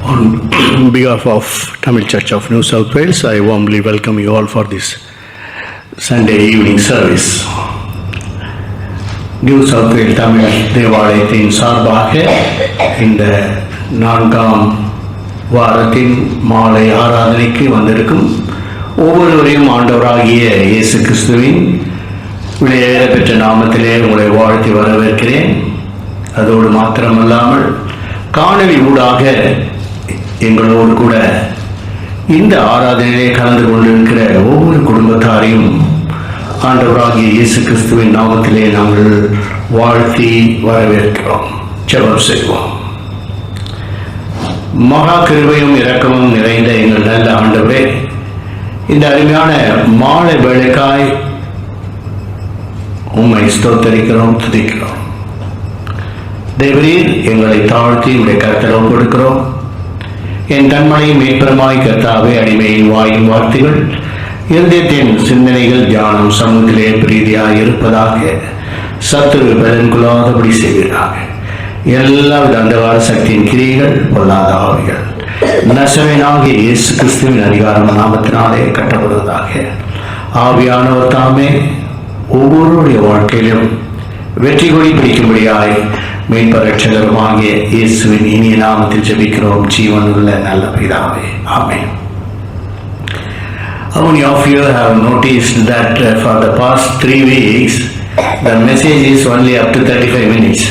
On behalf of Tamil Church of New South Wales, I warmly welcome you all for this Sunday evening service. New South Wales Tamil தேவாலயத்தின் சார்பாக இந்த 4ஆம் வாரத்தின் மாலை ஆராதனைக்கு வந்திருக்கும் ஒவ்வொருவரையும் ஆண்டவராகிய இயேசு கிறிஸ்துவின் விலையேற பெற்ற நாமத்திலே உங்களை வாழ்த்தி வரவேற்கிறேன். அதோடு மாத்திரமல்லாமல் காணொலி ஊடாக எங்களோடு கூட இந்த ஆராதனையிலே கலந்து கொண்டிருக்கிற ஒவ்வொரு குடும்பத்தாரையும் ஆண்டவராகிய இயேசு கிறிஸ்துவின் நாமத்திலே நாங்கள் வாழ்த்தி வரவேற்கிறோம். ஜெபம் செய்வோம். மகா கிருபையும் இரக்கமும் நிறைந்த எங்கள் நல்ல ஆண்டவரே, இந்த அருமையான மாலை வேளைக்காய் உம்மை ஸ்தோத்தரிக்கிறோம், துதிக்கிறோம். தேவரீர், எங்களை தாழ்த்தி உடைய கர்த்தரை கொடுக்கிறோம். என் தன்மனை மேற்பரமாய் கர்த்தாவே, அடிமையின் வாயின் வார்த்தைகள் இருதயத்தின் சிந்தனைகள் தியானம் சமூகத்திலே பிரீதியாக இருப்பதாக, சத்துரு பலன் கொள்ளாதபடி செய்வீராக. எல்லாவித அந்தகார சக்தியின் கிரியைகள் பொல்லாத ஆவிகள் நசரேயனாகிய இயேசு கிறிஸ்துவின் அதிகாரம் நாமத்தினாலே கட்டப்படுவதாக. ஆவியானவர் தாமே ஒவ்வொருடைய வாழ்க்கையிலும் வெற்றி கொடி பிடிக்கும்படியாய் மீட்பர் ரட்சகருமாகிய இயேசுவின் இனிய நாமத்தில் ஜெபிக்கிறோம், ஜீவனுள்ள நல்ல பிதாவே, ஆமென். How many of you have noticed that for the past 3 weeks the message is only up to 35 minutes?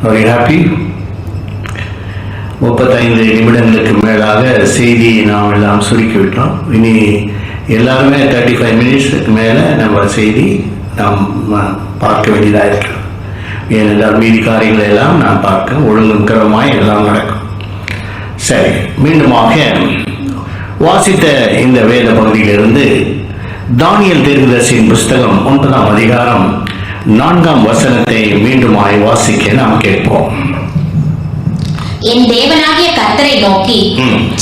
Are you happy? 35 நிமிடங்களுக்கு மேலாக செய்தியை நாம் எல்லாம் சுருக்கிவிட்டோம். இனி எல்லாருமே 35 மினிட்ஸுக்கு மேலே நம்ம செய்தி நாம் பார்க்க வேண்டியதாக இருக்கிறோம். ஏனென்றால் மீதி காரியங்களை எல்லாம் நாம் பார்க்க ஒழுங்கும் கிரமமாய் எல்லாம் நடக்கும். சரி, மீண்டுமாக வாசித்த இந்த வேத பகுதியிலிருந்து தானியேல் தீர்க்கதரிசியின் புஸ்தகம் 9ஆம் அதிகாரம் 4ஆம் வசனத்தை மீண்டுமாய் வாசிக்க நாம் கேட்போம். என் தேவனாகிய கர்த்தரை நோக்கி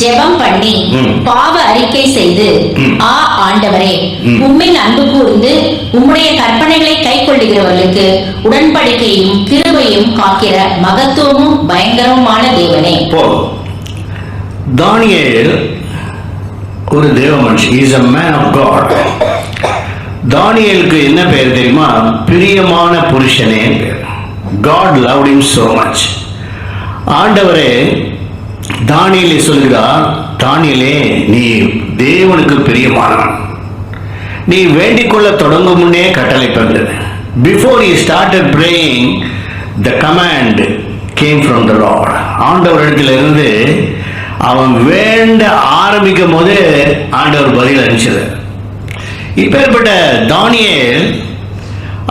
ஜெபம் பண்ணி பாவ அறிக்கை செய்து, ஆண்டவரே, உம்மில் அன்பு கூர்ந்து உம்முடைய கற்பனைகளை கை கொள்ளுகிறவர்களுக்கு உடன்படிக்கையும் கிருபையும் காக்கிற மகத்துவமும் பயங்கரமான தேவனே. தானியேல் ஒரு தேவ மனுஷன், is a man of God. தானியேலுக்கு என்ன பெயர் தெரியுமா? பிரியமான புருஷனே பேர். God loved him so much. ஆண்டவரே தானியேலை சொல்கிறார், தானியேலே, நீ தேவனுக்கு பிரியமானவன். நீ வேண்டிக் கொள்ள தொடங்கும் முன்னே கட்டளை பெற்றது. Before he started praying, the command came from the Lord. ஆண்டவரிடத்திலிருந்து அவன் வேண்ட ஆரம்பிக்கும் போது ஆண்டவர் பதில் அளிச்சது. இப்பேற்பட்ட தானியேல்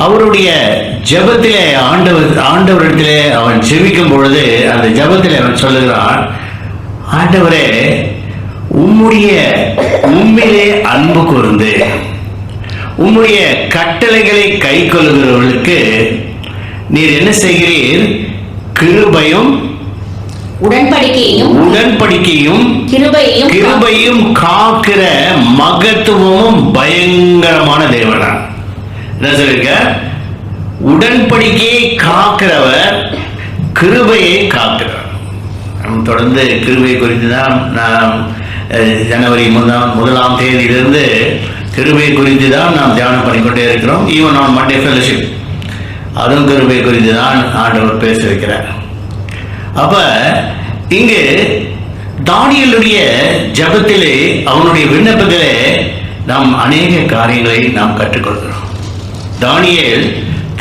அவருடைய ஜெபத்திலே ஆண்டவரிடத்திலே அவன் ஜெபிக்கும் பொழுது அந்த ஜெபத்திலே அவன் சொல்லுகிறான், ஆண்டவரே, உம்மிலே அன்பு கூர்ந்து உம்முடைய கட்டளைகளை கை கொள்ளுகிறவர்களுக்கு நீர் என்ன செய்கிறீர்? கிருபையும் உடன்படிக்கையும் கிருபையும் காக்கிற மகத்துவமும் பயங்கரமான தேவனா. என்ன சொல்லிருக்க? உடன்படிக்கையை காக்கிறவர், கிருபையை காக்கிறவர். தொடர்ந்து கிருபை குறித்து தான் நாம் ஜனவரி 1ஆம் தேதியிலிருந்து கிருபை குறித்து தான் நாம் தியானம் பண்ணிக்கொண்டே இருக்கிறோம். ஈவன் ஆன் மண்டே ஃபெலோஷிப் அதுவும் கிருபை குறித்து தான் ஆண்டவர் பேச வைக்கிறார். அப்ப இங்கு தானியேலுடைய ஜெபத்திலே, அவனுடைய விண்ணப்பத்திலே நாம் அநேக காரியங்களை நாம் கற்றுக்கொள்கிறோம். தானியேல்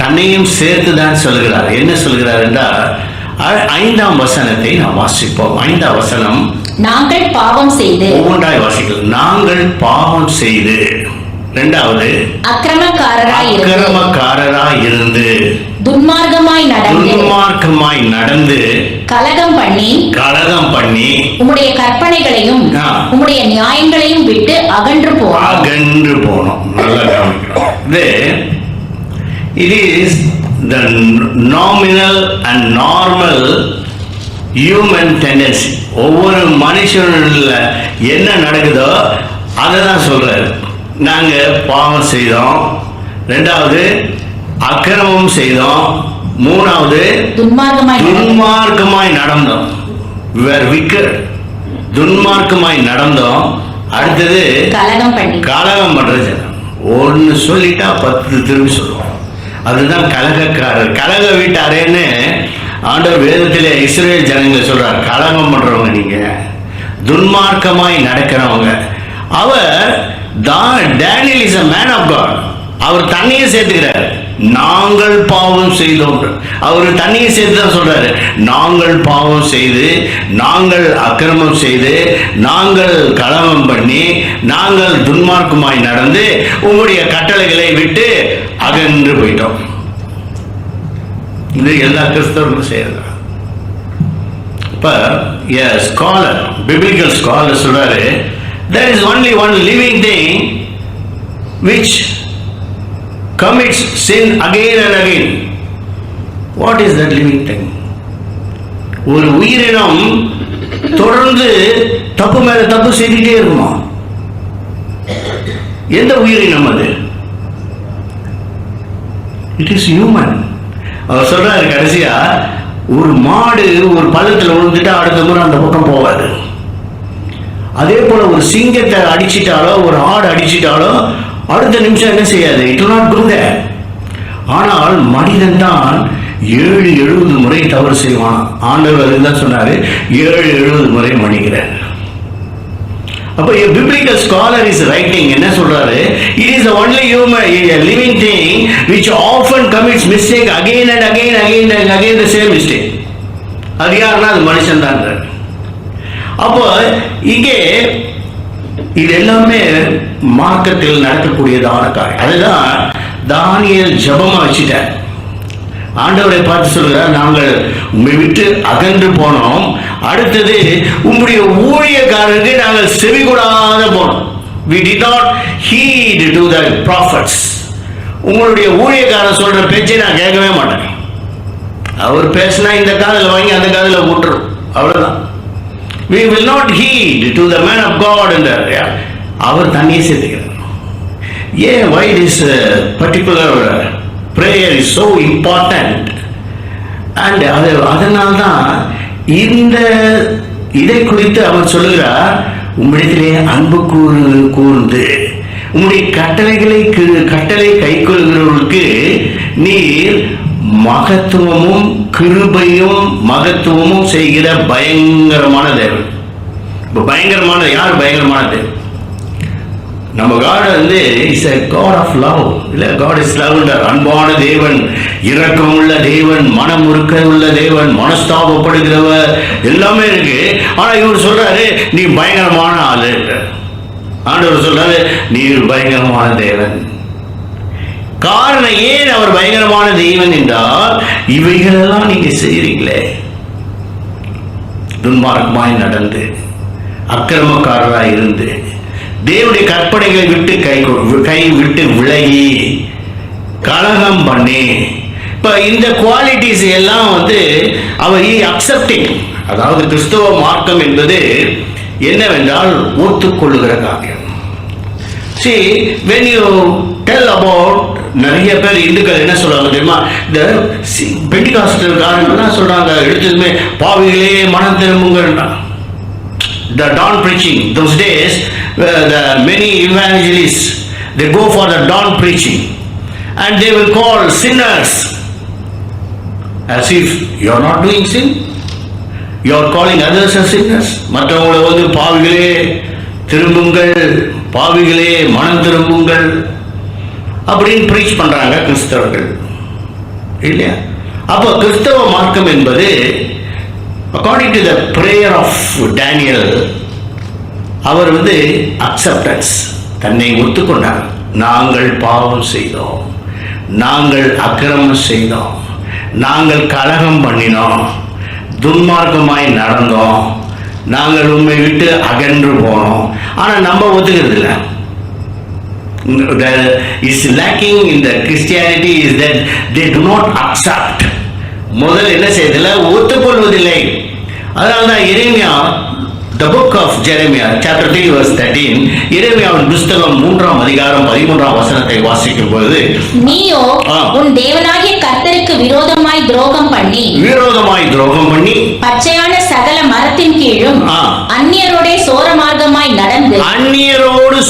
தன்னையும் சேர்த்து தான் சொல்கிறார். என்ன சொல்கிறார் என்றால் 5ஆம் வசனத்தை நாம் வாசிப்போம். 5ஆம் வசனம், நாங்கள் பாவம் செய்து, ஒவ்வொன்றாய் வாசிக்கலாம். நாங்கள் பாவம் செய்து, இரண்டாவது அக்கிரமக்காரராய் இருந்து துன்மார்க்கமாய் நடந்து கலகம் பண்ணி உம்முடைய கற்பனைகளையும் உம்முடைய நியாயங்களையும் விட்டு அகன்று போனோம். நல்லா கவனிக்கிறோம். It is the nominal and normal human tendency. ஒவ்வொரு மனுஷன்ல என்ன நடக்குதோ அதை தான் சொல்றாரு. நாங்க பாவம் செய்தோம், ரெண்டாவது அக்கிரமம் செய்தோம், மூணாவது துன்மார்க்கமாய் நடந்தோம். We were wicked. துன்மார்க்கமாய் நடந்தோம், அடுத்தது கலகம் பண்றது. ஒன்னு சொல்லிட்டா 10 திரும்பி சொல்லுவோம். அதுதான் கலகக்காரர், கலக வீட்டாரேன்னு ஆண்டவர் வேதத்திலே இஸ்ரேல் ஜனங்களை சொல்றார். கலகம் பண்றவங்க நீங்க, துன்மார்க்கமாய் நடக்கிறவங்க. அவர் Daniel is a man of God. அவர் தண்ணியை சேர்த்துக்கிறார். நாங்கள் பாவம் செய்தோம், அவர் தண்ணியை சேர்த்து தான் சொல்றாரு. நாங்கள் பாவம் செய்து, நாங்கள் அக்கிரமம் செய்து, நாங்கள் கலகம் பண்ணி, நாங்கள் துன்மார்க்கமாய் நடந்து உங்களுடைய கட்டளைகளை விட்டு அகன்று போயிட்டோம். இது எல்லா கிறிஸ்தவர்களும் செய்யறதா? இப்ப ஸ்காலர், பிபிளிக்கல் ஸ்காலர் சொல்றாரு, there is only one living thing which commits sin again and again. What is that living thing? ஒரு உயிரினம் தொடர்ந்து தப்பு மேல தப்பு செய்துட்டே இருக்குமா? எந்த உயிரினம் அது? It is human. அவர் சொல்றாரு கடைசியா, ஒரு மாடு ஒரு பள்ளத்துல விழுந்துட்டா அடுத்த முறை அந்த பக்கம் போவாது. அதே போல ஒரு சிங்கத்தை அடிச்சிட்டாலோ ஒரு ஆடு அடிச்சிட்டாலோ அடுத்த நிமிஷம் என்ன செய்யாது, it will not to that. ஆனால் மனிதன் தான் 7-70 முறை தவறு செய்வான். ஆண்டவர் அதுதான் சொன்னாரு, 7-70 முறை மன்னிக்கிறார். அப்ப biblical scholar is writing என்ன சொல்றாரு, it is the only human living thing which often commits mistake again and again the same mistake. அது யாருன்னா அது மனுஷன் தான். அப்போ இங்கே இது எல்லாமே மார்க்கத்தில் நடக்கக்கூடியதான காரியம். அதுதான் தானியேல் ஜபமா வச்சுட்டார். ஆண்டவரை பார்த்து சொல்கிறார், நாங்கள் உண்மை விட்டு அகன்று போனோம், அடுத்தது உங்களுடைய ஊழியக்காரருக்கு நாங்கள் செவி கூடாத போனோம். we did not heed to the prophets. உங்களுடைய ஊழியக்காரர் சொல்ற பேச்சை நான் கேட்கவே மாட்டேன். அவர் பேசினா இந்த காதில் வாங்கி அந்த காதில் விட்டுரும், அவ்வளவுதான். we will not heed to the man of God என்றார். அவர் தண்ணியை சேர்த்துக்கிறார். ஏன் why this particular prayer is so important? and அதனால்தான் இந்த இதை குறித்து அவர் சொல்லுகிறார், உம்மிடத்திலே அன்பு கூர்ந்து உம்முடைய கட்டளை கைக்கொள்கிறவர்களுக்கு நீர் மகத்துவமும் கிருபையும் மகத்துவமும் செய்கிற பயங்கரமான தேவன். இப்ப பயங்கரமான யார்? பயங்கரமான தேவன். நம்ம God வந்து is a God of love. இல்ல, God is love. அன்பான தேவன், இரக்கமுள்ள தேவன், மனமுறுக்க உள்ள தேவன், மனஸ்தாபப்படுகிறவர், எல்லாமே இருக்கு. ஆனா இவர் சொல்றாரு, நீ பயங்கரமான ஆளு. ஆண்டவர் சொல்றாரு, நீர் பயங்கரமான தேவன். காரணம் ஏன் அவர் பயங்கரமான தெய்வன் என்றால், இவைகளெல்லாம் நீங்க செய்றீங்களே, துன்மார்க்கமாய் நடந்து அக்கிரமக்காரராய் இருந்து தேவனுடைய கற்பனைகளை விட்டு கை விட்டு விலகி கலகம் பண்ணி, இப்ப இந்த குவாலிட்டிஸ் எல்லாம் வந்து அவர் அக்செப்டிங். அதாவது கிறிஸ்தவ மார்க்கம் என்பது என்னவென்றால் ஒத்துக்கொள்ளுகிற காரியம். See, when you tell about, நிறைய பேர் இந்துக்கள் என்ன சொல்றாங்க தெரியுமா, இந்த பெண்டிகாஸ்டல் காரங்கள்லாம் சொல்றாங்க, எடுத்ததுமே பாவிகளே மனம் திரும்புங்கள். The dawn preaching, those days the many evangelists, they go for the dawn preaching and they will call sinners as if you are not doing sin, you are calling others as sinners. மற்றவங்களை வந்து பாவிகளே திரும்புங்கள், பாவிகளே மனம் திரும்புங்கள் அப்படின்னு breach பண்றாங்க கிறிஸ்தவர்கள், இல்லையா? அப்போ கிறிஸ்தவ மார்க்கம் என்பது according to the prayer of Daniel, அவர் வந்து அக்செப்டன்ஸ், தன்னை ஒத்துக்கொண்டார். நாங்கள் பாவம் செய்தோம், நாங்கள் அக்கிரமம் செய்தோம், நாங்கள் கலகம் பண்ணினோம், துன்மார்க்கமாய் நடந்தோம், நாங்கள் உண்மை விட்டு அகன்று போனோம். ஆனா நம்ம ஒத்துக்கிறது இல்லை. is lacking in the Christianity is that they do not accept. முதல் என்ன செய்யறதில்லை, ஒத்துக்கொள்வதில்லை. அதனால்தான் எரேமியா, the book of Jeremiah chapter 3 verse 13, எரேமியாவின் புத்தகம் 3ஆம் அதிகாரம் 13ஆம் வசனத்தை வாசிக்கும் பொழுது, நீயோ உன் தேவனாகிய கர்த்தருக்கு விரோதமாய் துரோகம் பண்ணி பச்சையான சகல மரத்தின் கீழும் அந்நியரோடு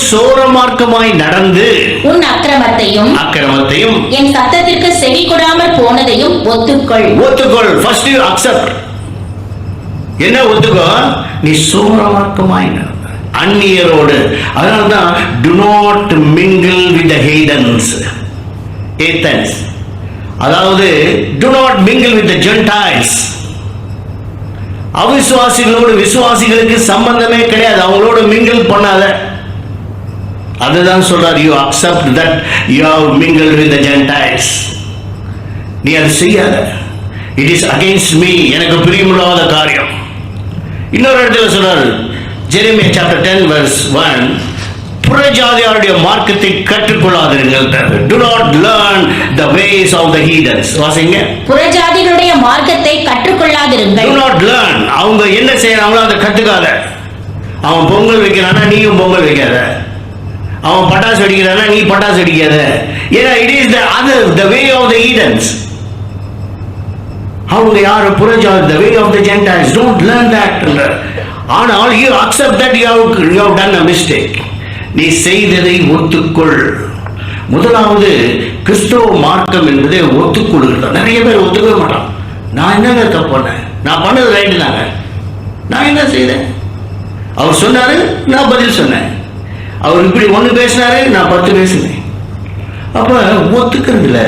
சோரமார்க்கமாய் நடந்து உன் அக்கிரமத்தையும் என் சத்தத்திற்கு செவி கொடாமல் போனதையும் ஒத்துக்கொள். First you accept. என்ன ஒத்துக்கோ? நீ சோரமார்க்கமாய் அந்நியரோடு. அதனால்தான் do not mingle with the heathens, அதாவது do not mingle with the Gentiles. அவிசுவாசிகளோடு விசுவாசிகளுக்கு சம்பந்தமே கிடையாது, அவங்களோட மிங்கிள் பண்ணாத. அதுதான் சொல்றார், you accept that you have mingled with the Gentiles. நீ அது செய்யாத. It is against me, எனக்கு பிரியமில்லாத காரியம். இன்னொரு இடத்துல சொல்றாரு, ஜெரேமியா chapter 10 verse 1, புறஜாதியாருடைய மார்க்கத்தை கற்றுக்கொள்ளாதீர்கள். Do not learn the ways of the heathens. வாசிங்க. புறஜாதிகளுடைய மார்க்கத்தை கற்றுக்கொள்ளாதீர்கள். Do not learn. அவங்க என்ன செய்யறாங்களோ அதை கத்துக்காத. அவன் பொங்கல் வைக்கிறானா நீயும் பொங்கல் வைக்காத. அவன் பட்டாசு வெடிக்கிறானா நீ பட்டாசு வெடிக்காத. ஏன்னா it is the way of the heathens. அவங்க யாரு? புறஜாதி, the way of the Gentiles. Don't learn that. ஆனால் you accept that you have done a mistake. நீ செய்ததை ஒத்துக்கொள். முதலாவது கிறிஸ்தவ மார்க்கம் என்பதை ஒத்துக்கொள்கிறது. நிறைய பேர் ஒத்துக்க மாட்டான். நான் என்னங்க தப்பு பண்ணேன்? நான் பண்ணது ரைட்டு தாங்க. நான் என்ன செய்தேன்? அவர் சொன்னாரு, நான் பதில் சொன்னேன். அவர் இப்படி 1 பேசினாரு, நான் 10 பேசினேன். அப்ப ஒத்துக்கிறது இல்லை.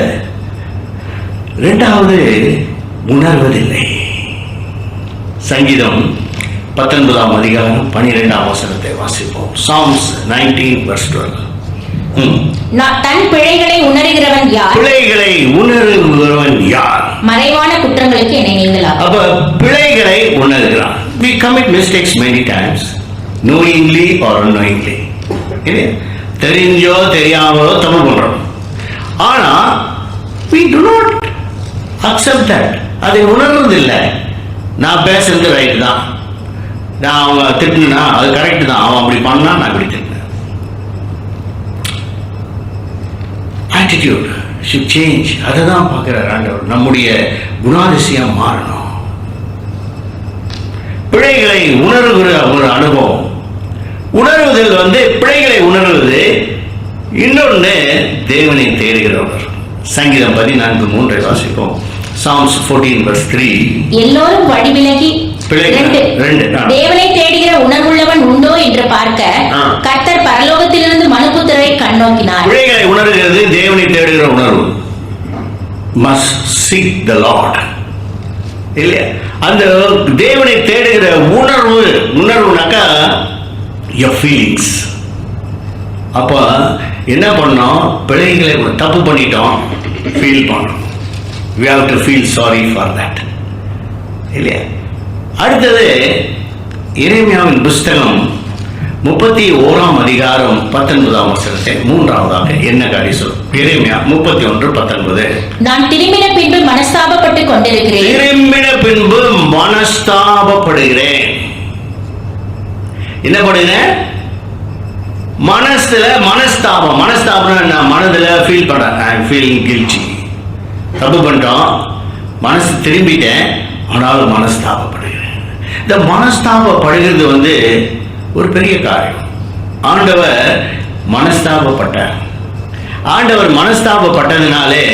2வது உணர்வதில்லை. சங்கீதம் 19ஆம் அதிகாரம் 12ஆம் வசனத்தை வாசிப்போம். Psalms 19 verse 12. தன் பிழைகளை உணர்கிறவன் யார்? பிழைகளை உணர்கிறவன் யார்? மறைவான குற்றங்களுக்கு என்னை நீங்களாக்கும். அப்ப பிழைகளை உணர்கிறான். We commit mistakes many times, knowingly or unknowingly. தெரிஞ்சோ தெரியாமலோ தப்பு பண்றோம். ஆனா we do not accept that. அதை உணர்வதில்லை. நான் பேசுறது ரைட்டு தான், நான் அவங்க திட்டுனா அது கரெக்ட் தான், அவன் அப்படி பண்ணா நான் இப்படி திட்டினேன். Attitude should change. அதை தான் பார்க்கிறார் ஆண்டவர். நம்முடைய குணாதிசயம் மாறணும். பிழைகளை உணர்கிற ஒரு அனுபவம். உணர்வதில் பிழைகளை உணர்வது. இன்னொன்று தேவனை தேடுகிறவர். சங்கீதம் 14:3 வாசிப்போம். Psalms 14 verse 3. எல்லோரும் வழிவிலகி தேவனை தேடுகிற உணர்வுள்ளவன் உண்டோ என்று பார்க்க கர்த்தர் பரலோகத்திலிருந்து மனுபுத்திரரை கண்ணோக்கினார். பிழைகளை உணர்கிறது தேவனை தேடுகிற உணர்வு. Must seek the Lord. இல்லையா? அந்த தேவனை தேடுகிற உணர்வுனாக்கா your feelings. அப்ப என்ன பண்ணோம்? பிழைகளை தப்பு பண்ணிட்டோம், ஃபீல் பண்ணோம். We have to feel sorry for that. இல்லையா? அடுத்தது எரேமியாவின் புத்தகம் 31ஆம் அதிகாரம் 19ஆம் வசனத்தை 3ஆவதாக என்ன காரியம் சொல்லும்? எரேமியா 31:19. நான் திரும்பின பின்பு மனஸ்தாபப்பட்டுக் கொண்டிருக்கிறேன். திரும்பின பின்பு மனஸ்தாபப்படுகிறேன். என்ன பண்ணுகிறேன்? மனஸ்தாபம். நான் மனதுல ஃபீல் பண்றேன். I am feeling guilty. தப்பு பண்ணிட்டோம், மனசு திரும்பிட்டேன், ஆனாலும் மனஸ்தாபப்படுகிறேன். இந்த மனஸ்தாபப்படுகிறது ஒரு பெரிய காரியம். ஆண்டவர் மனஸ்தாபப்பட்டார். ஆண்டவர் மனஸ்தாபப்பட்டதுனாலே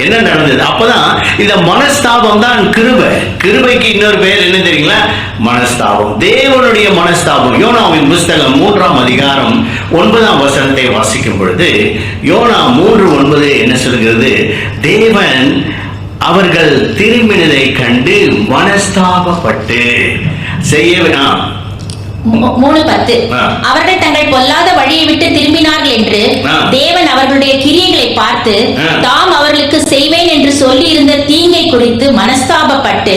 என்ன நடந்தது? அப்பதான் இந்த மனஸ்தாபம் தான் கிருபை. கிருபைக்கு இன்னொரு பேர் என்ன தெரியுங்களா? மனஸ்தாபம். தேவனுடைய மனஸ்தாபம். யோனாவின் புத்தகம் 3ஆம் அதிகாரம் 9ஆம் வசனத்தை வாசிக்கும் பொழுது யோனா 3:9 என்ன சொல்கிறது? தேவன் அவர்கள் திரும்பினதை கண்டு மனஸ்தாபப்பட்டு செய்ய 3:10 அவர்கள் தங்கள் பொல்லாத வழியை விட்டு திரும்பினார்கள் என்று தேவன் அவர்களுடைய கிரியைகளை பார்த்து தாம் அவர்களுக்கு செய்வேன் என்று சொல்லி இருந்த தீங்கை குறித்து மனஸ்தாபப்பட்டு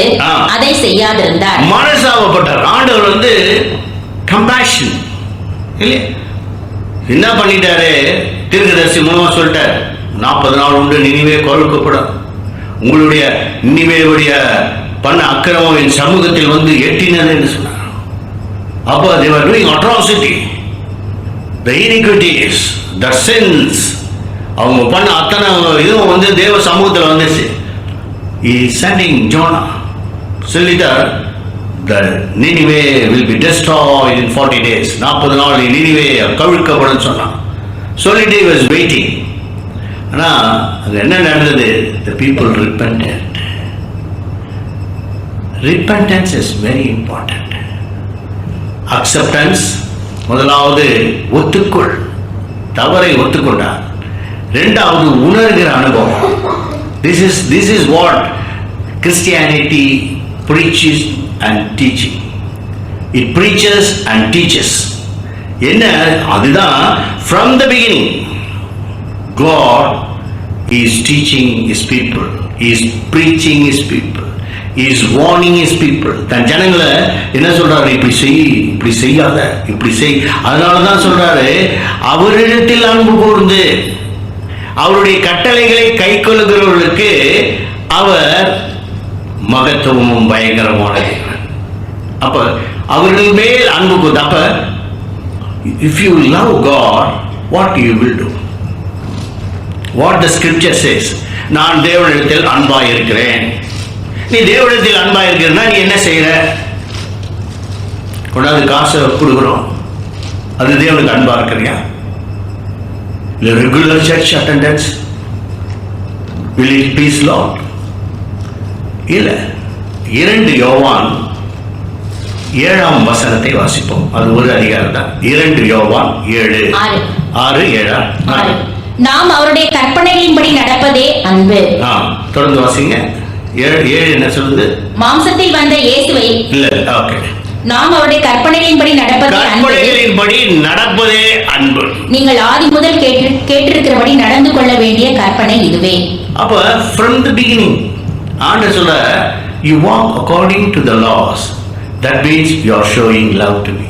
அதை செய்யாதிருந்தார். மனஸ்தாபப்பட்டார். ஆண்டவர் கம்பேஷன் இல்லையா? என்ன பண்ணிட்டாரு? தீர்க்கதரிசி மூலமா சொல்லிட்டார், 40 நாள் உண்டு நினிவே கொல்லப்படும். உங்களுடைய நினிவேவுடைய பண்ண அக்கிரமம் என் சமூகத்தில் வந்து எட்டினது என்று சொன்னார். அப்போ they were doing atrocity, the iniquities, the sins. அவங்க பண்ண அத்தனை இதுவும் வந்து தேவ சமூகத்தில் வந்துச்சு. He is sending Jonah. சொல்லிட்டார், the Nineveh will be destroyed in 40 days. 40 நாள் Nineveh கவிழ்க்கப்படும் சொன்னான். சொல்லிட்டு he was waiting. ஆனால் அது என்ன நடந்தது? The people repented. Repentance is very important. Acceptance, முதலாவது ஒத்துக்கொள், தவறை ஒத்துக்கொண்டார். இரண்டாவது உணர்கிற அனுபவம். This is what Christianity preaches and teaching. It preaches and teaches. என்ன அதுதான் from the beginning God is teaching his people, he is preaching his people, he is warning his people. தன் ஜனங்களை என்ன சொல்றாரு? இப்படி செய், இப்படி செய்யாத, இப்படி செய். அதனாலதான் சொல்றாரு, அவரிடத்தில் அன்பு கூர்ந்து அவருடைய கட்டளைகளை கை கொள்ளுகிறவர்களுக்கு அவர் மகத்துவமும் பயங்கரமானது. அப்ப அவர்கள் மேல் அன்பு கூர்ந்து, அப்ப if you love God, what you will do? What the scripture says, நான் தேவனிடத்தில் அன்பாய் இருக்கிறேன். நீ தேவனிடத்தில் அன்பாய் இருக்கிறன்னா நீ என்ன செய்யற? கொண்டாந்து காசை கொடுக்குறோம், அது தேவனுக்கு அன்பா இருக்கிறியா? இல்லை regular church attendance, will it please Lord? இல்லை. 2 யோவான் 7ஆம் வசனத்தை வாசிப்போம். அது ஒரு அதிகாரம் தான். 2 யோவான் 7 6 7. நாம் அவருடைய கற்பனைகளின்படி நடப்பதே அன்பு. தொடர்ந்து வாசிங்க. 7 என்ன சொல்லுது? மாம்சத்தில் வந்த இயேசுவை இல்ல, ஓகே, நாம் அவருடைய கற்பனைகளின்படி நடப்பதே அன்பு. நீங்கள் ஆதி முதல் கேட்டிருக்கிறபடி நடந்து கொள்ள வேண்டிய கற்பனை இதுவே. அப்ப from the beginning ஆண்டவர் சொல்ற, you walk according to the laws. That means you are showing love to me.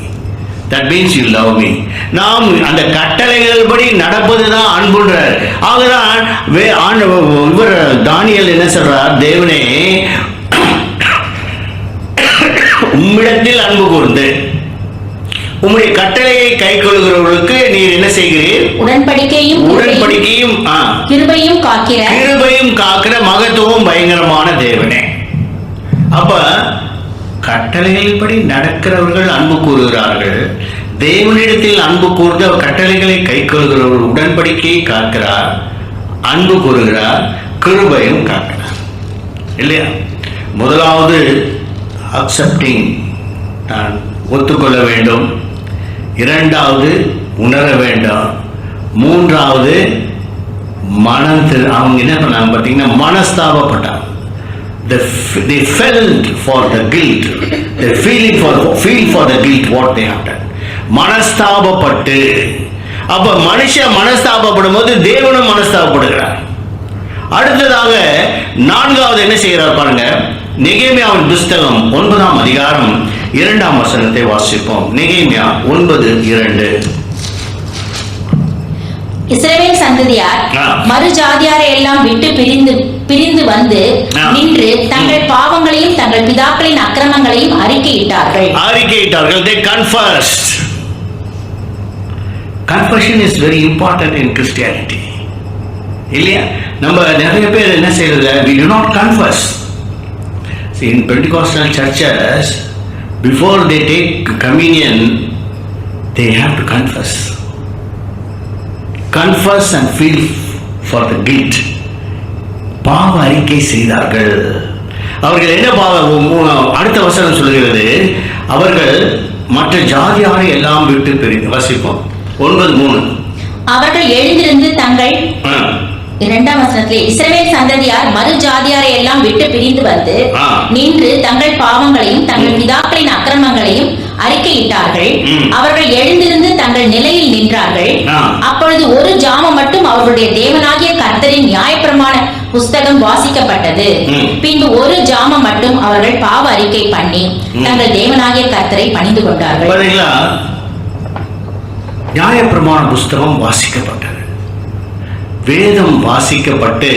That means you love me. நாம் அந்த கட்டளைகள் படி நடப்பதுதான் அன்புன்றார். ஆகதான் இவர் தானியேல் என்ன சொல்றார்? தேவனே, உம்மிடத்தில் அன்பு கூர்ந்து உம்முடைய கட்டளையை கை கொள்கிறவர்களுக்கு நீர் என்ன செய்கிறீர்? உடன்படிக்கையும் கிருபையும் காக்கிற மகத்துவம் பயங்கரமான தேவனே. அப்ப கட்டளைகளின்படி நடக்கிறவர்கள் அன்பு கூறுகிறார்கள். தேவனிடத்தில் அன்பு கூர்ந்து கட்டளைகளை கை கொள்கிறவர்கள் உடன்படிக்கையை காக்கிறார், அன்பு கூறுகிறார், கிருபையும் காக்கிறார். இல்லையா? முதலாவது அக்செப்டிங், நான் ஒத்துக்கொள்ள வேண்டும். இரண்டாவது உணர வேண்டும். மூன்றாவது அவங்க என்ன பண்ணாங்க பார்த்தீங்கன்னா, மனஸ்தாபப்பட்டாங்க. They felt for the guilt. They feel for the guilt what they have done. மனஸ்தாபப்பட்டு, அப்ப மனுஷன் மனஸ்தாபப்படும் போது தேவனும் மனஸ்தாபப்படுகிறார். அடுத்ததாக 4வது என்ன செய்கிறார் பாருங்க. நெகேமியாவின் புஸ்தகம் 9ஆம் அதிகாரம் 2ஆம் வசனத்தை வாசிப்போம். நெகேமியா 9:2. இஸ்ரவேல் சந்ததியார் மறு ஜாதியாரை எல்லாம் விட்டு பிரிந்து வந்து நின்று தங்கள் பாவங்களையும் தங்கள் பிதாக்களின் அக்கிரமங்களையும் அறிக்கையிட்டார்கள். They confessed. Confession is very important in Christianity. இல்லையா? நம்ம நிறைய பேர் என்ன செய்யறது? We do not confess. See, in Pentecostal churches, before they take communion, they have to confess. Confess and feel for the guilt. பாவ அறிக்கை செய்தார்கள். அவர்கள் என்ன அடுத்த வசனம் சொல்கிறது, அவர்கள் மற்ற ஜாதியாரை எல்லாம் விட்டு பிரிந்து. வசிப்போம் 9:3. அவர்கள் எழுந்திருந்து தங்கள் 2ஆம் வசனத்திலே இஸ்ரவேல் சந்ததியார் மறு ஜாதியாரை எல்லாம் விட்டு பிரிந்து வந்து நின்று தங்கள் பாவங்களையும் தங்கள் பிதாக்களின் அக்கிரமங்களையும் அறிக்கையிட்டார்கள். அவர்கள் எழுந்திருந்து தங்கள் நிலையில் நின்றார்கள். அப்பொழுது ஒரு ஜாமம் மட்டும் அவர்களுடைய தேவனாகிய கர்த்தரின் நியாயப்பிரமாண புஸ்தகம் வாசிக்கப்பட்டது. பின்பு ஒரு ஜாமம் மட்டும் அவர்கள் பாவ அறிக்கை பண்ணி தங்கள் தேவனாகிய கர்த்தரை பணிந்து கொண்டார்கள். நியாயப்பிரமாண புஸ்தகம் வாசிக்கப்பட்டது, வேதம் வாசிக்கப்பட்டு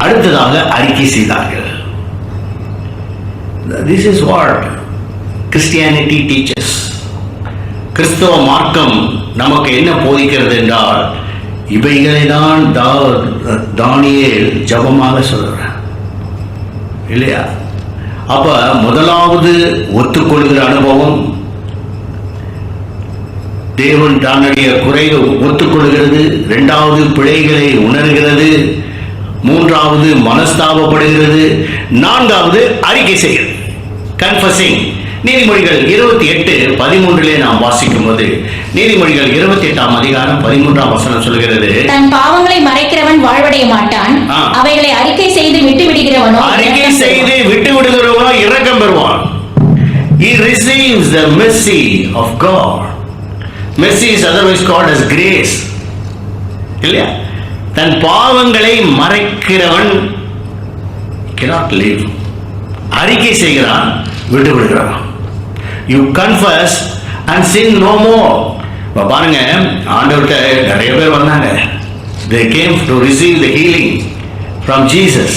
அடுத்ததாக அறிக்கை செய்தார்கள். This is what Christianity teaches. கிறிஸ்தவ மார்க்கம் நமக்கு என்ன போதிக்கிறது என்றால், இவைகளை தான் தானியேல் ஜபமாக சொல்றார் இல்லையா? அப்ப முதலாவது ஒத்துக்கொள்கிற அனுபவம், தேவன் தன்னுடைய குறையை ஒத்துக்கொள்கிறது. இரண்டாவது பிழைகளை உணர்கிறது. மூன்றாவது மனஸ்தாபப்படுகிறது. நான்காவது அறிக்கை செய்கிறது, கன்ஃபஸிங். நீதிமொழிகள் 28:13 நாம் வாசிக்கும் போது, நீதிமொழிகள் 28ஆம் அதிகாரம் 13ஆம் வசனம் சொல்கிறது, தன் பாவங்களை மறைக்கிறவன் வாழ்வடைய மாட்டான், அவைகளை அறிக்கை செய்து விட்டு விடுகிறவனோ இரக்கம் பெறுவான். He receives the mercy of God. Mercy is otherwise called as grace. இல்லையா? தன் பாவங்களை மறைக்கிறவன் cannot live. அறிக்கை செய்கிறான், விட்டு விடுகிறான். You confess and sin no more. பாருங்க, ஆண்டவர்கிட்ட நிறைய பேர் வந்தாங்க. They came to receive the healing from Jesus.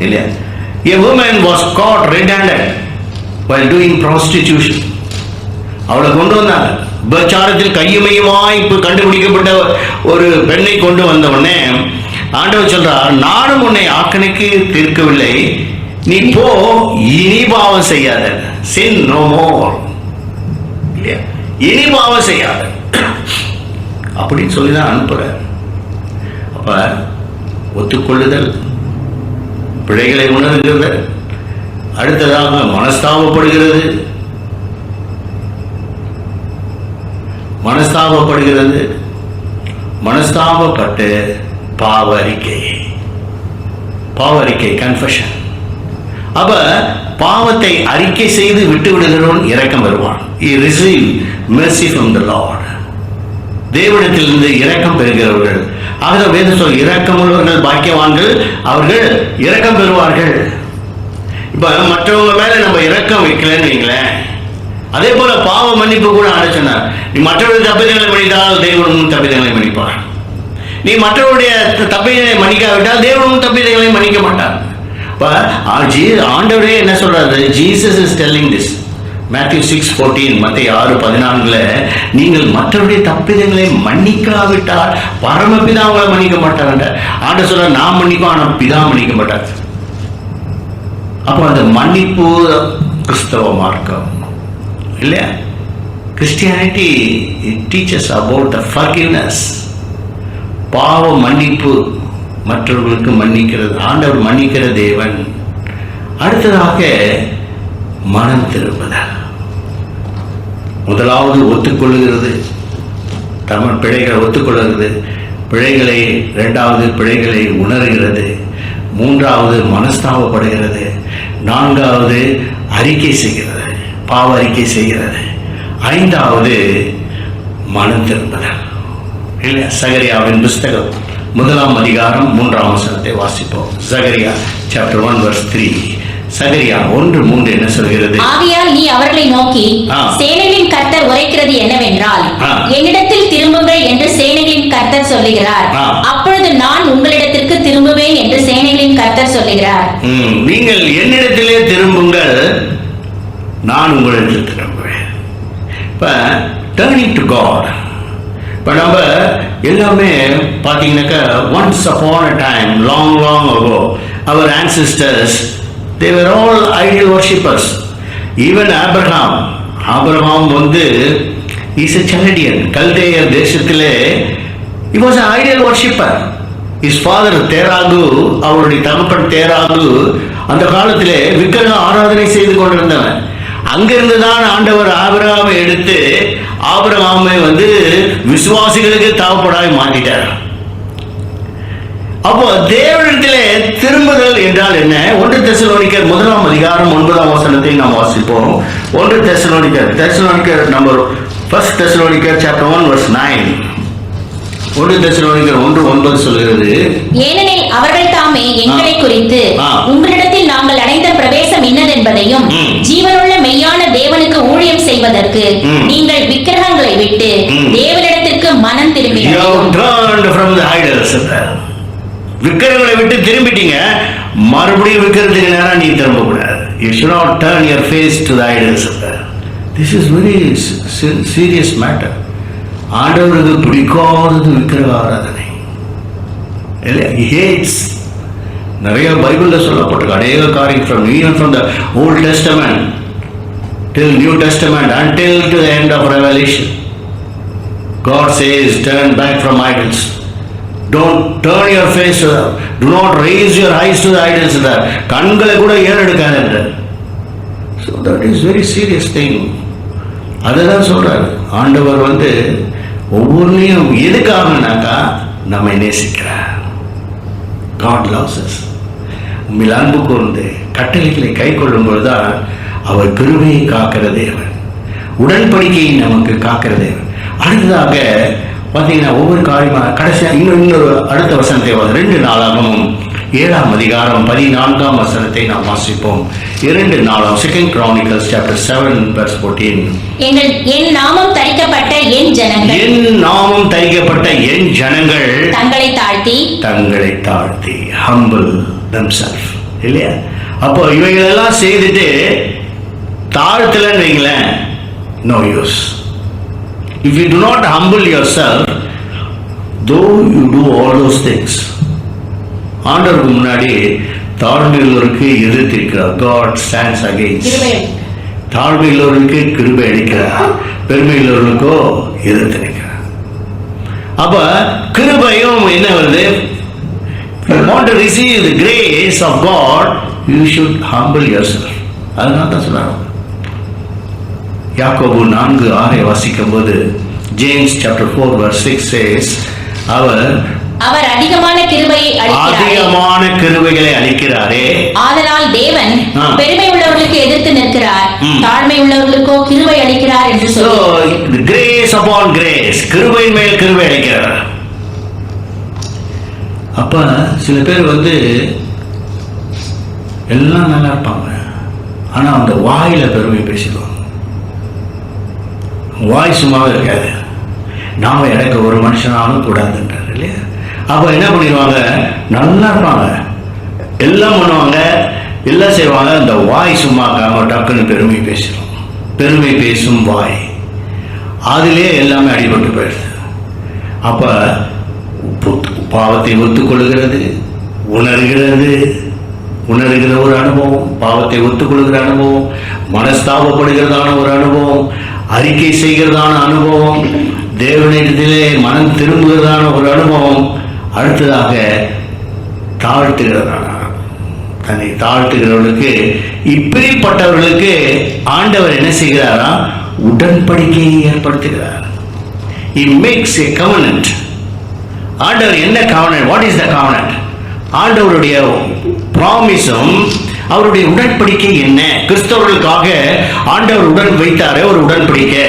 இல்லையா? A woman was caught red-handed while doing prostitution. அவளை கொண்டு வந்தாங்க. விபச்சாரத்தில் கையுமையுமாய் கண்டுபிடிக்கப்பட்ட ஒரு பெண்ணை கொண்டு வந்த உடனே ஆண்டவர் சொல்றார், நானும் உன்னை ஆக்கணைக்கு தீர்க்கவில்லை, நீ போ, இனி பாவம் செய்யாத. sin no more. இனி பாவம் செய்யாத அப்படின்னு சொல்லிதான் அனுப்புற. அப்ப ஒத்துக்கொள்ளுதல், பிழைகளை உணர்கிறது, அடுத்ததாக மனஸ்தாபப்படுகிறது, மனஸ்தாபப்பட்டு பாவ அறிக்கை கன்ஃபெஷன். அப்ப பாவத்தை அறிக்கை செய்து விட்டு விடுகிறவன் இரக்கம் வருவான். He receive mercy from the Lord. தேவனிடத்திலிருந்து இரக்கம் பெறுகிறவர்கள், ஆக வேதம் சொல், இரக்கம் உள்ளவர்கள் பாக்கியவான்கள், அவர்கள் இரக்கம் பெறுவார்கள். இப்ப மற்றவங்க மேல நம்ம இரக்கம் வைக்கலன்னு வைங்களேன். அதே போல பாவ மன்னிப்பு கூட ஆட சொன்னார். நீ மற்றவருடைய தப்பிதங்களை மன்னித்தால் தேவனும் தப்பிதங்களை மன்னிப்பார். நீ மற்றவருடைய தப்பிதங்களை மன்னிக்காவிட்டால் தேவனும் தப்பிதங்களை மன்னிக்க மாட்டார். ஆண்டவரே என்ன சொல்றாரு? Jesus is telling this. Matthew 6:14, மத்தேயு 6:14, நீங்கள் மற்றவருடைய தப்பிதங்களை மன்னிக்காவிட்டால் பரமபிதா அவங்களை மன்னிக்க மாட்டாங்க. ஆண்டவர் சொல்ற, நான் மன்னிப்போம், ஆனா பிதா மன்னிக்க மாட்டார். அப்போ அந்த மன்னிப்பு கிறிஸ்தவ மார்க்கம் இல்லையா? Christianity it teaches about the forgiveness. பாவ மன்னிப்பு, மற்றவர்களுக்கு மன்னிக்கிறது, ஆண்டவர் மன்னிக்கிற தேவன். அடுத்ததாக மனம் திரும்புதல். முதலாவது ஒத்துக்கொள்ளுகிறது, தமிழ் பிழைகளை ஒத்துக்கொள்ளுகிறது, பிழைகளை, இரண்டாவது பிழைகளை உணர்கிறது, மூன்றாவது மனஸ்தாபப்படுகிறது, நான்காவது அறிக்கை செய்கிறது, பாவ அறிக்கை செய்கிறது, ஐந்தாவது மனம் திரும்புதல். இல்லை, சகரியாவின் புஸ்தகம் 1ஆம் அதிகாரம் 3ஆம் வசனத்தை வாசிப்போம். சகரியா chapter 1 verse 3. சகரியா 1:3 என்ன சொல்கிறது? ஆகையால் நீ அவர்களை நோக்கி, சேனைகளின் கர்த்தர் உரைக்கிறது என்னவென்றால், என்னிடத்தில் திரும்புங்கள் என்று சேனைகளின் கர்த்தர் சொல்லுகிறார், அப்பொழுது நான் உங்களிடத்திற்கு திரும்புவேன் என்று சேனைகளின் கர்த்தர் சொல்லுகிறார். நீங்கள் என்னிடத்திலே திரும்புங்கள், நான் உங்களிடத்தில் திரும்புவேன். இப்ப turning to God. இப்ப நம்ம எல்லாமே பாத்தீங்கன்னாக்கா, once upon a time, long ago, our ancestors, they were all idol worshippers. Even Abraham வந்து is a Chaldean, கல்தேயர் தேசத்திலே he was an idol worshipper. His father தேராகு, அவருடைய தகப்பன் தேராகு அந்த காலத்திலே விக்கிரக ஆராதனை செய்து கொண்டிருந்தவன். அங்கிருந்து தான் ஆண்டவர் ஆபிரகாமை எடுத்து ஆபிரகாமை வந்து விசுவாசிகளுக்கு தகப்பனாய் மாற்றிட்டார். அப்போ தேவனிடத்திலே திரும்புதல் என்றால் என்ன? 1 தெசலோனிக்கர் 1ஆம் அதிகாரம் 9ஆம் வசனத்தை நாம் வாசிப்போம். 1 தெசலோனிக்கர் நம்பர் 1 தெசலோனிக்கர் chapter 1 verse 9. 1 தெசலோனிக்கர் 1:9 சொல்கிறது, ஏனெனில் அவர்கள் தாமே எங்களை குறித்து உங்களிடத்தில் நாங்கள் அடைந்த பிரவேசம் இன்னதென்பதையும், ஜீவனுள்ள மெய்யான தேவனுக்கு ஊழியம் செய்வதற்கு நீங்கள் விக்கிரகங்களை விட்டு தேவனிடத்திற்கு மனம் திரும்பினீர்கள். விக்கிரகங்களை விட்டு திரும்பிட்டீங்க, மறுபடியும் விற்கிறதுக்கு நேரம் நீ திரும்பக்கூடாது. You should not turn your face to the idols. This is very serious matter. ஆண்டவருக்கு பிடிக்காதது விக்கிரக ஆராதனை. He hates. நிறைய பைபிளில் சொல்லப்பட்டிருக்கு அநேக காரியம் even from the Old Testament till New Testament until to the end of Revelation. God says, turn back from idols. Don't turn your face to them. Do not raise your eyes to the idols. கண்களை கூட ஏறெடுக்காது. So that is very serious thing. அதுதான் சொல்றாரு ஆண்டவர் ஒவ்வொன்றையும் எதுக்காகனாக்கா நம்மை நேசிக்கிறார். God loves us. உண்மையில் அன்பு கூர்ந்து கட்டளைகளை கை கொள்ளும் பொழுதுதான் அவர் கிருபையை காக்கிற தேவன், உடன்படிக்கையை நமக்கு காக்கிற தேவன். அடுத்ததாக பார்த்தீங்கன்னா ஒவ்வொரு காரியமாக கடைசியாக இன்னொரு அடுத்த வசனத்தை 2 நாளாகவும் 7ஆம் அதிகாரம் 14ஆம் வசனத்தை நாம் வாசிப்போம். 2 நாளாம் 2 Chronicles chapter 7 verse 14. என் நாமம் தரிக்கப்பட்ட என் ஜனங்கள் தங்களை தாழ்த்தி humble themselves. இல்லையா? அப்போ இவைகளெல்லாம் செய்துட்டு தாழ்த்தலன்னு வைங்களேன், no use. If you do not humble yourself, though you do all those things, ஆண்டவருக்கு முன்னாடி தாழ்மையுள்ளவருக்கு எதிர்த்திருக்கிறார். God stands against. தாழ்மையுள்ளவருக்கு கிருபை அளிக்கிறார், பெருமையுள்ளவர்களுக்கோ எதிர்த்து நிற்கிறார். அப்ப கிருபையும் என்ன வருது? If you want to receive the grace of God, you should humble yourself. அதனால தான் சொல்றாங்க. யாக்கோபு 4:6 வாசிக்கும் போது James chapter 4 verse 6 says, அவர் அதிகமான கிருபைகளை அளிக்கிறாரே, ஆதலால் தேவன் பெருமை உள்ளவர்களுக்கு எதிர்த்து நிற்கிறார், தாழ்மை உள்ளவர்களுக்கோ கிருபை அளிக்கிறார் என்று சொல்லி கிரேஸ் அபான் கிரேஸ், கிருபையின் மேல் கிருபை அளிக்கிறார். அப்ப சில பேர் எல்லாம் நல்லா இருப்பாங்க, ஆனா அந்த வாயில பெருமை பேசிடுவாங்க. வாய் சும்மாவே இருக்காது. நாம எனக்கு ஒரு மனுஷனாலும் கூடாதுன்றார் இல்லையா? அப்ப என்ன பண்ணிடுவாங்க? நல்லா இருப்பாங்க, எல்லாம் பண்ணுவாங்க, எல்லாம் செய்வாங்க, அந்த வாய் சும்மா டக்குன்னு பெருமை பேசிடும். பெருமை பேசும் வாய், அதிலே எல்லாமே அடிபட்டு போயிடுது. அப்ப பாவத்தை ஒத்துக்கொள்கிறது, உணர்கிற ஒரு அனுபவம், பாவத்தை ஒத்துக்கொள்கிற அனுபவம், மனஸ்தாபப்படுகிறதான ஒரு அனுபவம், அறிக்கை செய்கிறதான அனுபவம், தேவனிடத்திலே மனம் திரும்புகிறதான ஒரு அனுபவம், அடுத்ததாக தாழ்த்துகிறதான, தன்னை தாழ்த்துகிறவர்களுக்கு, இப்படிப்பட்டவர்களுக்கு ஆண்டவர் என்ன செய்கிறாரா? உடன்படிக்கையை ஏற்படுத்துகிறார். He makes a covenant. ஆண்டவர் என்ன covenant? What is the covenant? ஆண்டவருடைய ப்ராமிஸும் அவருடைய உடன்படிக்கை என்ன? கிறிஸ்தவர்களுக்காக ஆண்டவர் உடன் வைத்தாரே ஒரு உடன்படிக்கை,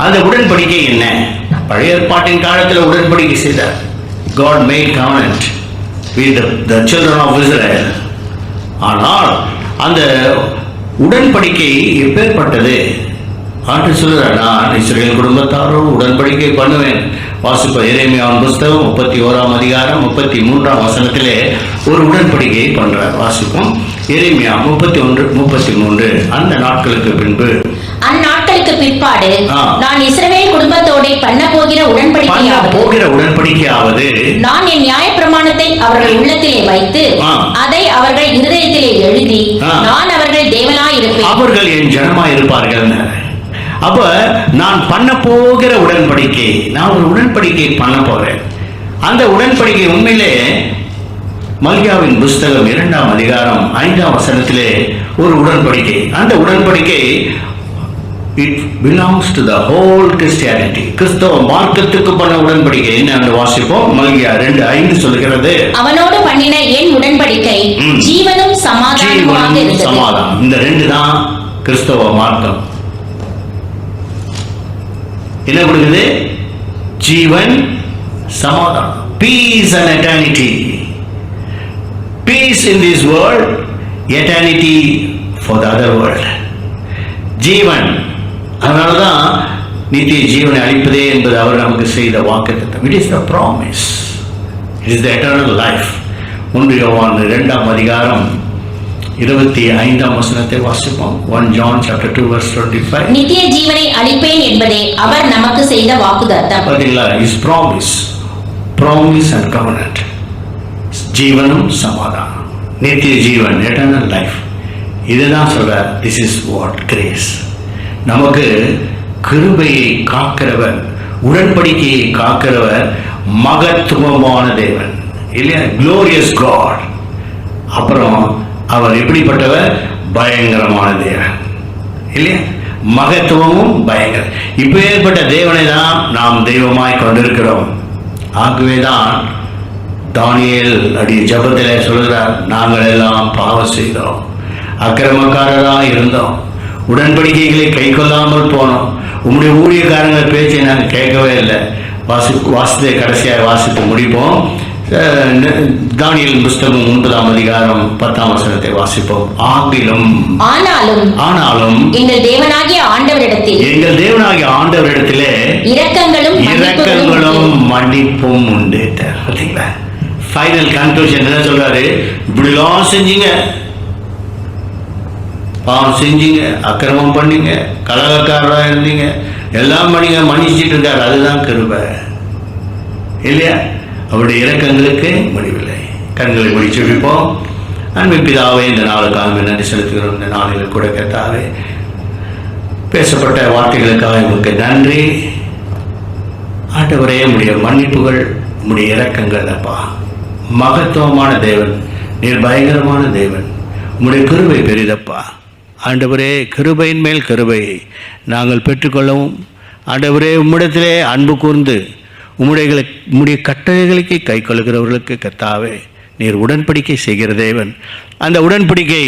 அந்த உடன்படிக்கை என்ன? பழைய ஏற்பாட்டின் காலத்தில் உடன்படிக்கை செய்தார். God made covenant with the children of Israel. ஆனால் அந்த உடன்படிக்கை எப்பேற்பட்டது? ஆண்டு சொல்கிறார், நான் இஸ்ரவேல் குடும்பத்தாரோடு உடன்படிக்கை பண்ணுவேன். வாசிப்ப எரேமியாவின் புஸ்தகம் 31ஆம் அதிகாரம் 33ஆம் வசனத்திலே ஒரு உடன்படிக்கையை பண்றார். வாசிப்போம் எரேமியா 31:33. அந்நாட்களுக்கு பிற்பாடு நான் இஸ்ரவேல் குடும்பத்தோட பண்ண போகிற உடன்படிக்கையாவது நான் என் நியாயப்பிரமாணத்தை அவர்கள் உள்ளத்திலே வைத்து அதை அவர்கள் இருதயத்திலே எழுதி நான் அவர்கள் தேவனாய் இருப்பேன், அவர்கள் என் ஜனமாய் இருப்பார்கள். அப்ப நான் பண்ண போகிற உடன்படிக்கை, நான் ஒரு உடன்படிக்கை பண்ண போறேன். அந்த உடன்படிக்கை உண்மையிலே மல்கியாவின் புஸ்தகம் 2ஆம் அதிகாரம் 5ஆம் வசனத்திலே ஒரு உடன்படிக்கை. அந்த உடன்படிக்கை it belongs to the whole Christianity. கிறிஸ்தவ மார்க்கத்துக்கு பண்ண உடன்படிக்கை என்ன என்று வாசிப்போம். மல்கியா 2:5 சொல்கிறது, அவனோடு பண்ணின என் உடன்படிக்கை ஜீவனும் சமாதானமுமாக இருந்தது. சமாதானம், இந்த 2 தான் கிறிஸ்தவ மார்க்கம். என்ன கொடுக்குது? ஜீவன், சமாதானம், peace and eternity. Peace in this world, eternity for the other world. ஜீவன், அதனாலதான் நித்திய ஜீவனை அளிப்பதே என்பது அவர் நமக்கு செய்த வாக்குத்தத்தம். It is the promise. It is the eternal life. 1 யோவான் 2ஆம் அதிகாரம் 25ஆம் வசனத்தை வாசிப்போம். 1 John chapter 2 verse 25. நித்திய ஜீவனை அளிப்பேன் என்பதே அவர் நமக்கு செய்த வாக்குத்தத்தம். பாத்தீங்களா? His promise and covenant. ஜீவனும் சமாதானம், நித்திய ஜீவன், eternal life. இதுதான் சொல்ற. This is what grace. நமக்கு கிருபையை காக்கிறவர், உடன்படிக்கையை காக்கிறவர் மகத்துவமான தேவன் இல்லையா? glorious God. அப்புறம் அவர் எப்படிப்பட்டவர்? பயங்கரமான தேவன் இல்லையா? மகத்துவமும் பயங்கரம். இப்போ ஏற்பட்ட தேவனை தான் நாம் தெய்வமாய் கொண்டிருக்கிறோம். ஆகவேதான் தானியேல் அடி ஜபத்தில் சொல்கிறார், நாங்கள் எல்லாம் பாவம் செய்தோம், அக்கிரமக்காரராக இருந்தோம், உடன்படிக்கைகளை கை கொள்ளாமல் போனோம், உங்களுடைய ஊழியக்காரங்கள் பேச்சை நாங்கள் கேட்கவே இல்லை. வாசித்து கடைசியாக வாசித்து முடிப்போம். தானியேல் புஸ்தகம் 9ஆம் அதிகாரம் 10ஆம் வசனத்தை வாசிப்போம். ஆனாலும் எங்கள் தேவனாகிய ஆண்டவரிடத்திலே இரக்கங்களும் மன்னிப்பும் உண்டு. பார்த்தீங்களா? ஃபைனல் கன்க்ளூஷன் என்ன சொல்றாரு? இப்படிலாம் செஞ்சீங்க, பாவம் செஞ்சீங்க, அக்கிரமம் பண்ணீங்க, கலகக்காரராக இருந்தீங்க, எல்லாம் பண்ணீங்க, மன்னிச்சிட்டு இருக்காரு. அதுதான் கிருபை இல்லையா? அவருடைய இரக்கங்களுக்கு முடிவில்லை. கண்களை மூடி ஜெபிப்போம். அன்பு பிதாவே, இந்த நாளுக்காக நன்றி செலுத்துகிறோம். இந்த நாளில் கூட கர்த்தாவே பேசப்பட்ட வார்த்தைகளுக்காக உங்களுக்கு நன்றி. ஆண்டவரே, உடைய மன்னிப்புகள், உடைய இரக்கங்கள் அப்பா, மகத்துவமான தேவன், நீர் பயங்கரமான தேவன், உடைய கிருபை பெரிதப்பா. ஆண்டவரே, கிருபையின் மேல் கிருபையை நாங்கள் பெற்றுக்கொள்ளவும், ஆண்டவரே உம்மிடத்திலே அன்பு கூர்ந்து உம்முடைய கட்டளைகளுக்கு கை கொள்கிறவர்களுக்கு கர்த்தாவே நீர் உடன்படிக்கை செய்கிற தேவன். அந்த உடன்படிக்கை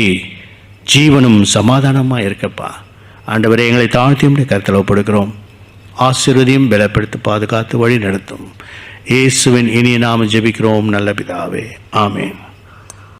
ஜீவனும் சமாதானமாக இருக்கப்பா. ஆண்டவரே, எங்களை தாழ்த்தி உம்முடைய கருத்தில் ஒப்படுகிறோம். ஆசீர்வதியும் பலப்படுத்தி பாதுகாத்து வழி நடத்தும். இயேசுவின் இனிய நாமம் ஜெபிக்கிறோம் நல்ல பிதாவே. ஆமென்.